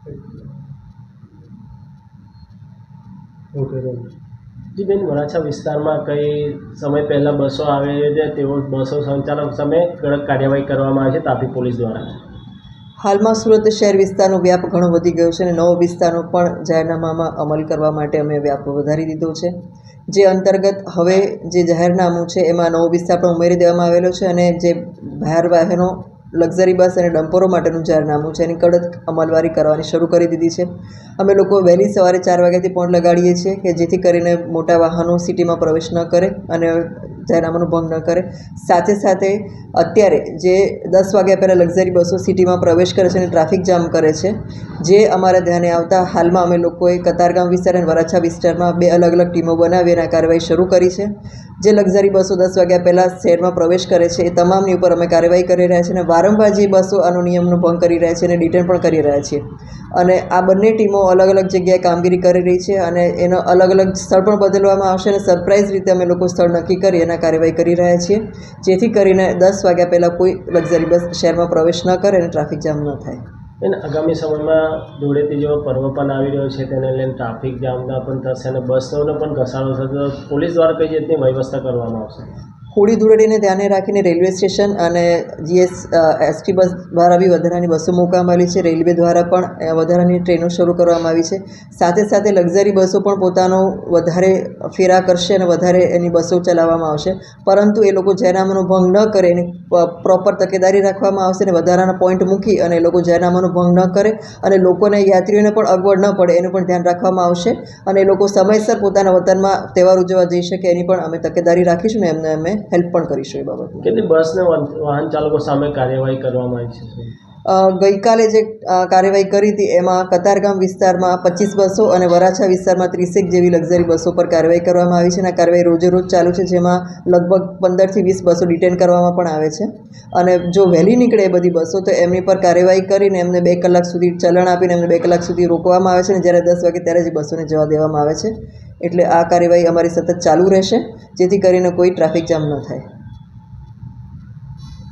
Okay જી બેન, વરાછા વિસ્તારમાં કઈ સમય પહેલાં બસો આવે છે, તેઓ બસો સંચાલક સામે કડક કાર્યવાહી કરવામાં આવે છે ટ્રાફિક પોલીસ દ્વારા? હાલમાં સુરત શહેર વિસ્તારનો વ્યાપ ઘણો વધી ગયો છે અને નવો વિસ્તારનો પણ જાહેરનામામાં અમલ કરવા માટે અમે વ્યાપ વધારી દીધો છે, જે અંતર્ગત હવે જે જાહેરનામું છે એમાં નવો વિસ્તાર પણ ઉમેરી દેવામાં આવેલો છે અને જે ભાર વાહનો લક્ઝરી બસ અને ડમ્પરો માટેનું જાહેરનામું છે એની કડક અમલવારી કરવાની શરૂ કરી દીધી છે. અમે લોકો વહેલી સવારે 4 વાગ્યાથી પોઈન્ટ લગાડીએ છીએ કે જેથી કરીને મોટા વાહનો સિટીમાં પ્રવેશ ન કરે અને જાહેરનામાનો ભંગ ન કરે. સાથે સાથે અત્યારે જે 10 વાગ્યા પહેલાં લક્ઝરી બસો સિટીમાં પ્રવેશ કરે છે અને ટ્રાફિક જામ કરે છે, જે અમારા ધ્યાને આવતા હાલમાં અમે લોકોએ કતારગામ વિસ્તાર અને વરાછા વિસ્તારમાં 2 અલગ અલગ ટીમો બનાવી અને આ કાર્યવાહી શરૂ કરી છે. જે લક્ઝરી બસો 10 વાગ્યા પહેલાં શહેરમાં પ્રવેશ કરે છે એ તમામની ઉપર અમે કાર્યવાહી કરી રહ્યા છીએ અને વારંવાર જે બસો આનો નિયમનો ભંગ કરી રહ્યા છે અને ડિટેન પણ કરી રહ્યા છીએ. અને આ બંને ટીમો અલગ અલગ જગ્યાએ કામગીરી કરી રહી છે અને એનો અલગ અલગ સ્થળ પણ બદલવામાં આવશે અને સરપ્રાઇઝ રીતે અમે લોકો સ્થળ નક્કી કરી એના કાર્યવાહી કરી રહ્યા છીએ, જેથી કરીને 10 વાગ્યા પહેલાં કોઈ લક્ઝરી બસ શહેરમાં પ્રવેશ ન કરે અને ટ્રાફિક જામ ન થાય. બેન, આગામી સમયમાં ધૂળેટી જેવો પર્વ પણ આવી રહ્યો છે, તેને લઈને ટ્રાફિક જામના પણ થશે અને બસોનો પણ ઘસારો થશે, તો પોલીસ દ્વારા કઈ રીતની વ્યવસ્થા કરવામાં આવશે? હોળી ધૂળેટીને ધ્યાને રાખીને રેલવે સ્ટેશન અને એસટી બસ દ્વારા બી વધારાની બસો મૂકવામાં આવી છે. રેલવે દ્વારા પણ વધારાની ટ્રેનો શરૂ કરવામાં આવી છે. સાથે સાથે લક્ઝરી બસો પણ પોતાનો વધારે ફેરા કરશે અને વધારે એની બસો ચલાવવામાં આવશે, પરંતુ એ લોકો જાહેરનામાનો ભંગ ન કરે એની પ્રોપર તકેદારી રાખવામાં આવશે અને વધારાના પોઈન્ટ મૂકી અને એ લોકો જાહેરનામાનો ભંગ ન કરે અને લોકોને યાત્રીઓને પણ અગવડ ન પડે એનું પણ ધ્યાન રાખવામાં આવશે અને એ લોકો સમયસર પોતાના વતનમાં તહેવાર ઉજવવા જઈ શકે એની પણ અમે તકેદારી રાખીશું ને એમને અમે હેલ્પ પણ કરીશું એ બાબતમાં. કેટલી બસને વાહન ચાલકો સામે કાર્યવાહી કરવામાં આવી છે? ગઈકાલે જે કાર્યવાહી કરી હતી એમાં કતારગામ વિસ્તારમાં 25 બસો અને વરાછા વિસ્તારમાં 30 જેવી લક્ઝરી બસો પર કાર્યવાહી કરવામાં આવી છે અને આ કાર્યવાહી રોજે રોજ ચાલુ છે, જેમાં લગભગ 15થી 20 બસો ડિટેન કરવામાં પણ આવે છે. અને જો વહેલી નીકળે એ બધી બસો તો એમની પર કાર્યવાહી કરીને એમને 2 કલાક સુધી ચલણ આપીને એમને 2 કલાક સુધી રોકવામાં આવે છે અને જ્યારે 10 વાગે ત્યારે જ બસોને જવા દેવામાં આવે છે. એટલે આ કાર્યવાહી અમારી સતત ચાલુ રહેશે, જેથી કરીને કોઈ ટ્રાફિક જામ ન થાય.